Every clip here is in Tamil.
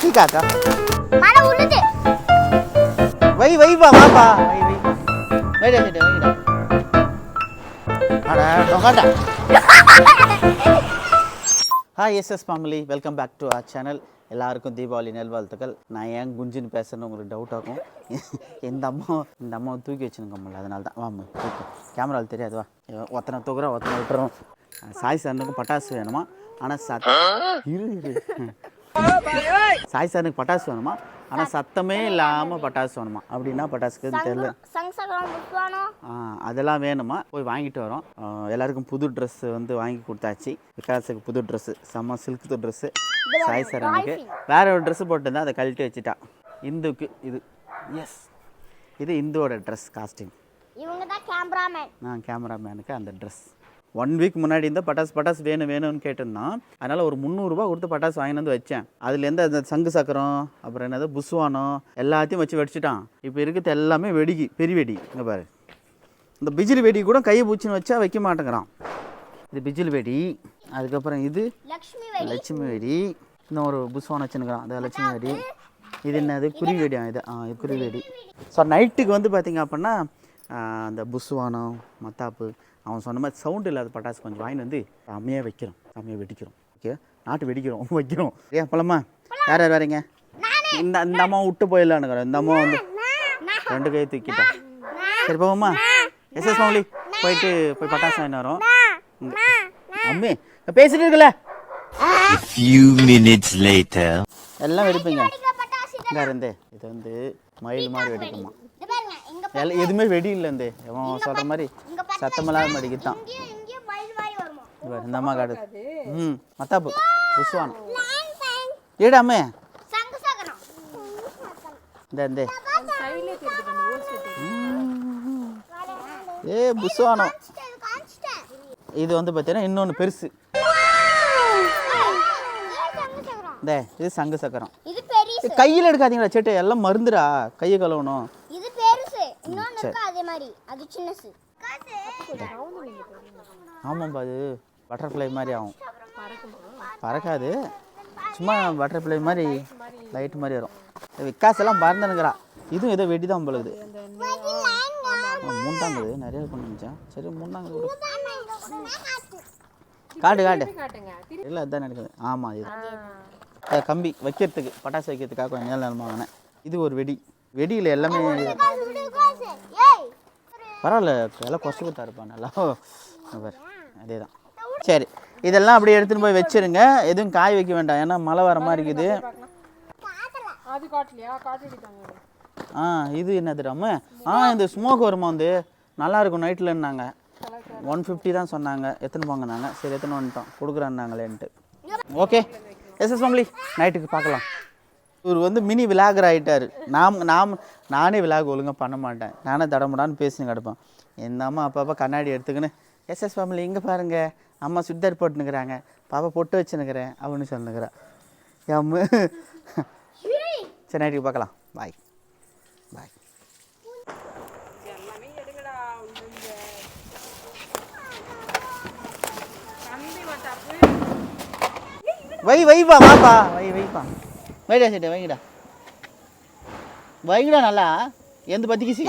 பீகாக்கா மழை உழுது. வைப்பா வாப்பா வைடா வைடா அட டொகாட்டா. Hi SS family, welcome back to our channel. எல்லாருக்கும் தீபாவளி நல்வாழ்த்துக்கள். நான் ஏன் குஞ்சுன்னு பேசுறேன்னு உங்களுக்கு டவுட் ஆகும். இந்த அம்மா தூக்கி வச்சுருக்கோம்ல, அதனால தான். வாமா தூக்கி கேமராவில் தெரியாதுவா. ஒத்தனை தூக்குறோம், ஒத்தனை விட்டுறோம். சாய் சாரனுக்கு பட்டாசு வேணுமா? ஆனால் சாய் சாரனுக்கு பட்டாசு வேணுமா? ஆனால் சத்தமே இல்லாமல் பட்டாசு வேணுமா? அப்படின்னா பட்டாசுக்குன்னு தெரியல. அதெல்லாம் வேணுமா? போய் வாங்கிட்டு வரோம். எல்லாருக்கும் புது ட்ரெஸ்ஸு வந்து வாங்கி கொடுத்தாச்சு. விகாஸுக்கு புது ட்ரெஸ்ஸு, செம்ம சில்க் ட்ரெஸ்ஸு. சாய் சாரனுக்கு வேற ஒரு ட்ரெஸ்ஸு போட்டுருந்தா அதை கழட்டி வச்சுட்டா. இந்துக்கு இது இது இந்துவோட ட்ரெஸ் காஸ்டியூம். கேமராமேனுக்கு அந்த ட்ரெஸ் 1 வீக் முன்னாடி இருந்தால் பட்டாசு வேணும்னு கேட்டிருந்தான். அதனால் ஒரு 300 ரூபா கொடுத்து பட்டாசு வாங்கிட்டு வந்து வச்சேன். அதுலேருந்து அந்த சங்கு சக்கரம், அப்புறம் என்னது புஸ்வானம் எல்லாத்தையும் வச்சு வெடிச்சிட்டான். இப்போ இருக்கிறது எல்லாமே வெடிக்கு, பெரிய வெடி. இங்கே பாரு, இந்த பிஜிலி வெடி கூட கையை பூச்சின்னு வச்சா வைக்க மாட்டேங்கிறான். இது பிஜிலி வெடி. அதுக்கப்புறம் இது லட்சுமி வெடி. இன்னும் ஒரு புஸ்வானம் வச்சுன்னுக்கிறான், அது லட்சுமி வெடி. இது என்னது குருவி வெடியா? இது குருவி வெடி. ஸோ நைட்டுக்கு வந்து பார்த்திங்க அப்படின்னா அந்த புஸ்வானம் மத்தாப்பு அவன் சொன்ன மாதிரி சவுண்டு இல்லாத பட்டாசு கொஞ்சம் வாங்கிட்டு வந்து அம்மையாக வைக்கிறோம், அம்மையாக வெடிக்கிறோம். ஓகே, நாட்டு வெடிக்கிறோம், வைக்கிறோம். ஏன் போலாமா? யார் வரீங்க? இந்த அம்மா விட்டு போயிடலான்னு. இந்த அம்மா வந்து 2 கையை தூக்கிட்டோம். சரி போவோம்மா? எஸ்எஸ் ஃபேமிலி போய் பட்டாசு வாங்கிட்டு வரோம். அம்மி பேசிட்டு இருக்கல. எல்லாம் வெடிப்பீங்க. இங்கே இருந்தே இது வந்து மயில் மாதிரி வெடிக்குமா? எதுவுமே வெடி இல்லை. அவன் சொல்கிற மாதிரி சத்தமெல்லாம் வெடிக்கத்தான். இந்த அம்மா காடு மத்தாப்பு புஸ்வானம் ஏடாமே இந்த புஸ்வானம். இது வந்து பார்த்தீங்கன்னா இன்னொன்று பெருசு. இது சங்கு சக்கரம். கையில் எடுக்காதீங்களா சேட்டு, எல்லாம் மருந்துடா, கையை கழுவணும். ஆமாம்பா, அது பட்டர்ஃப்ளை மாதிரி ஆகும். பறக்காது, சும்மா பட்டர்ஃப்ளை மாதிரி லைட் மாதிரி வரும். விகாஸ் எல்லாம் பறந்துனுங்கிறா. இதுவும் ஏதோ வெடி தான் பழுகுது. 3 நிறைய பண்ணிச்சா. சரி 3 காட்டு இல்லை, அதுதான் நடக்குது. ஆமாம், இது கம்பி வைக்கிறதுக்கு, பட்டாசு வைக்கிறதுக்காக கொஞ்சம் நேரமாக வாங்கினேன். இது ஒரு வெடியில் எல்லாமே பரவாயில்ல, எல்லாம் கொசு கொடுத்தா இருப்பான் நல்லா. அதே தான். சரி, இதெல்லாம் அப்படியே எடுத்துகிட்டு போய் வச்சுருங்க. எதுவும் காய வைக்க வேண்டாம், ஏன்னா மழை வர மாதிரி இருக்குது. இது என்னதுடாம? இந்த ஸ்மோக் வருமா வந்து நல்லாயிருக்கும் நைட்டில்ன்னாங்க. 150 தான் சொன்னாங்க. எத்தனை போங்கன்னாங்க. சரி எத்தனை வந்துட்டோம், கொடுக்குறான்னாங்களேன்ட்டு. ஓகே எஸ்எஸ் ஃபேமிலி, நைட்டுக்கு பார்க்கலாம். இவர் வந்து மினி விலாகர் ஆகிட்டார். நானே விலாக் ஒழுங்காக பண்ண மாட்டேன். நானே தடமுடான்னு பேசின்னு கிடப்பேன். இந்த அம்மா அப்பப்போ கண்ணாடி எடுத்துக்கின்னு எஸ்எஸ் ஃபேமிலி இங்கே பாருங்கள், அம்மா சுடிதார் போட்டுனுக்குறாங்க, பாப்பா பொட்டு வச்சுன்னுக்கிறேன் அப்படின்னு சொல்லுங்கிறேன். அம்மு சரி, நைட்டுக்கு பார்க்கலாம். பாய். வைப்பா வாப்பா வைப்பா வைடா சேட்டே வைங்கடா நல்லா. எந்த பத்திக்கிச்சு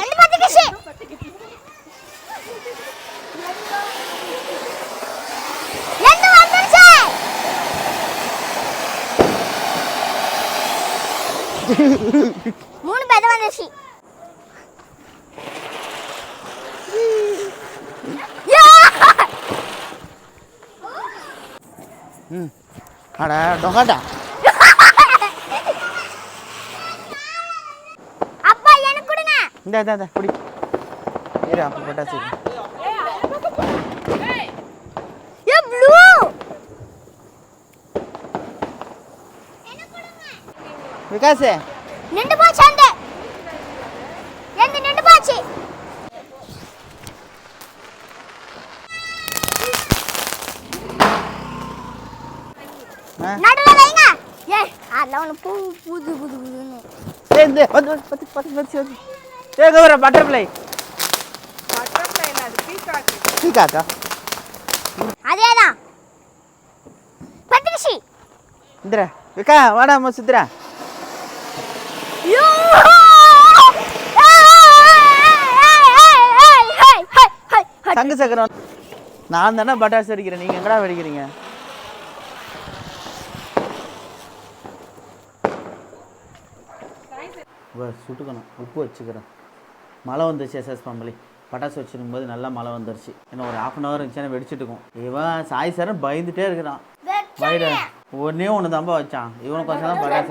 அட டொகாட்டா. அப்பா எனக்கு கொடுங்க. இந்த குடி. ஏறு அப்ப பட்டாசு. ஏ ப்ளூ. எனக்கு கொடுங்க. விகாஸ் நின்னு போச்சு அந்த. நின்னு போச்சு. நடுல வைங்க. அதெல்லாம் ஒன்று புதுன்னு. இந்த பத்து ஒரு பட்டர்ஃப்ளை. பீகாக்கா அதேதான். பத்திரிசி. இந்த விக்கா வாடா அம்மா சித்ரா. சங்கு சக்கரம் நான் தானே பட்டாசு வெடிக்கிறேன், நீங்கள் எங்கடா வெடிக்கிறீங்க? சுட்டுக்கணும், உப்பு வச்சுக்கிறேன். மழை வந்துருச்சு எஸ்எஸ் ஃபேமிலி. பட்டாசு வச்சுருக்கும்போது நல்லா மழை வந்துருச்சு. இன்னும் ஒரு 1/2 hour இருந்துச்சுன்னா வெடிச்சுட்டுக்கும். இவன் சாய் சாரன் பயந்துட்டே இருக்கிறான். வைட ஒன்னே ஒன்று தான்ப்பா வச்சான். இவனுக்கு கொஞ்சம் தான் பட்டாசு.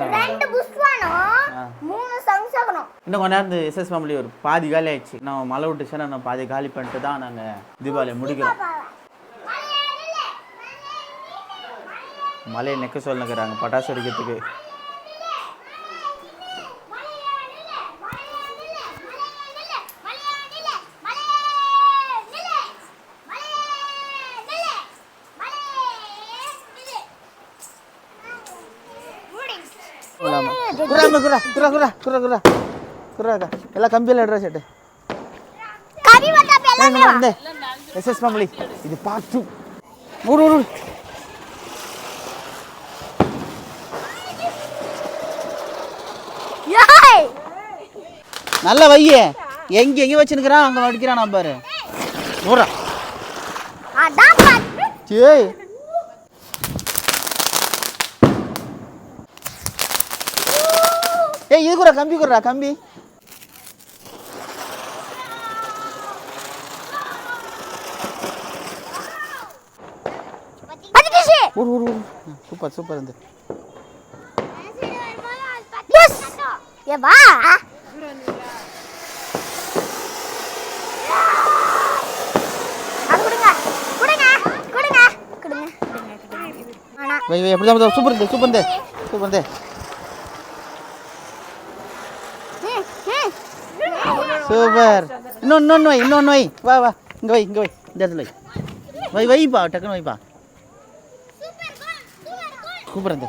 இன்னும் கொஞ்ச நேரம் எஸ்எஸ் ஃபேமிலி ஒரு பாதி காலி ஆயிடுச்சு. நான் மழை விட்டுச்சுன்னா நான் பாதி காலி பண்ணிட்டு தான் நாங்கள் தீபாவளியை முடிக்கிறோம். மழையை நெக்க சொல்லுங்கிறாங்க பட்டாசு வெடிக்கிறதுக்கு. எல்லாம் கம்பியில் எடுற செட்டு எஸ்எஸ் ஃபேமிலி. இது பார்த்து நல்ல வையே. எங்க வச்சுருக்கிறான் அங்கே வடிக்கிறான் நான் பாரு. ஏய் ஏய் இது கூட கம்பி குடுறா கம்பி. Super super. இந்த வா சூப்பர் சூப்பர் சூப்பர். சூப்பர். இன்னொன்று வை. வா வா இங்கே வை இந்த இடத்துல வைப்பா டக்குன்னு வைப்பா. சூப்பர். இந்த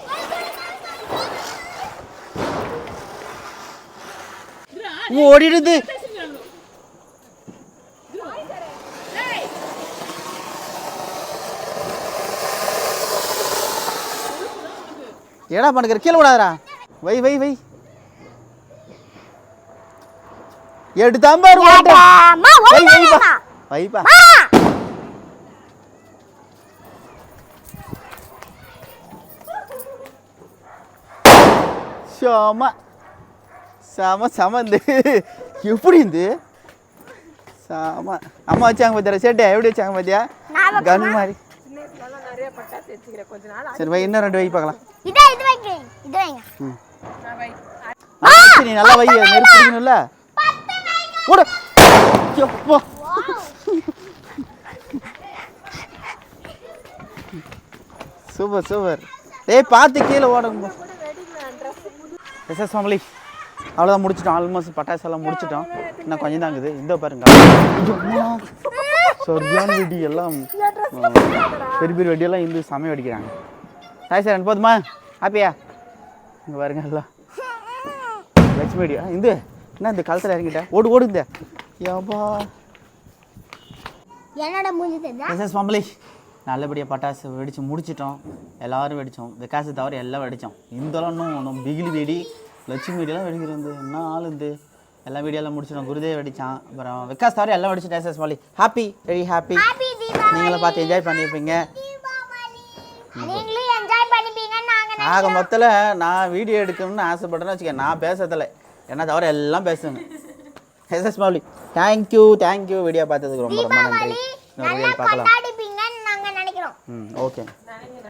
ஓடிடுது. ஏடா பண்ணுற கீழே விடாதரா. வை எடுத்தாம் பாரு. வைப்பா சாம சாம சாம. இந்த எப்படி இருந்து சாம அம்மா வச்சாங்க பார்த்தியா சேட்டை எப்படி வச்சாங்க பார்த்தியா கன் மாதிரி. சரி வை இன்னும் 2 வை பார்க்கலாம். நீ நல்லா வை நெருப்பு பிடிக்கணும்ல. Super super. ஏய் பார்த்து கீழே ஓடுங்க. எஸ்எஸ் ஃபேமிலி அவ்வளோதான் முடிச்சிட்டோம். ஆல்மோஸ்ட் பட்டாசு எல்லாம் முடிச்சிட்டோம். இன்னும் கொஞ்சம் தாங்குது. இந்த பாருங்க சரியான வெடி எல்லாம் பெரிய வெடியெல்லாம் இந்த சமயம் வெடிக்கிறாங்க. சாய் சார் போதுமா ஹாப்பியா? இங்கே பாருங்க எல்லாம் லட்சுமி வெடியா. இந்த என்ன இந்த காலத்தில் இறங்கிட்டேன் ஓடு இந்த யாபா. எஸ்எஸ் ஃபேமிலி நல்லபடியாக பட்டாசு வெடித்து முடிச்சிட்டோம். எல்லோரும் வெடித்தோம். விகாசை தவிர எல்லாம் வெடித்தோம். இந்தளம் இன்னும் பிகிலி வெடி லட்சுமி வெடியெல்லாம் வெடிக்கிறது என்ன ஆள் இருந்து எல்லா வீடியோலாம் முடிச்சிட்டோம். குருதேவ் வெடித்தான். அப்புறம் விகாஸ் தவிர எல்லாம் வெடிச்சிட்டேன். SS family happy very happy. நீங்களும் பார்த்து என்ஜாய் பண்ணியிருப்பீங்க. ஆக மொத்தத்தில் நான் வீடியோ எடுக்கணும்னு ஆசைப்பட்டேன்னு வச்சுக்கேன். நான் பேசுறதில்ல என்ன தவிர எல்லாம் பேசுவேன். எஸ்எஸ் ஃபேமிலி தேங்க்யூ வீடியோ பார்த்ததுக்கு ரொம்ப நன்றி. இன்னொரு வீடியோ பார்க்கலாம். ஓகே.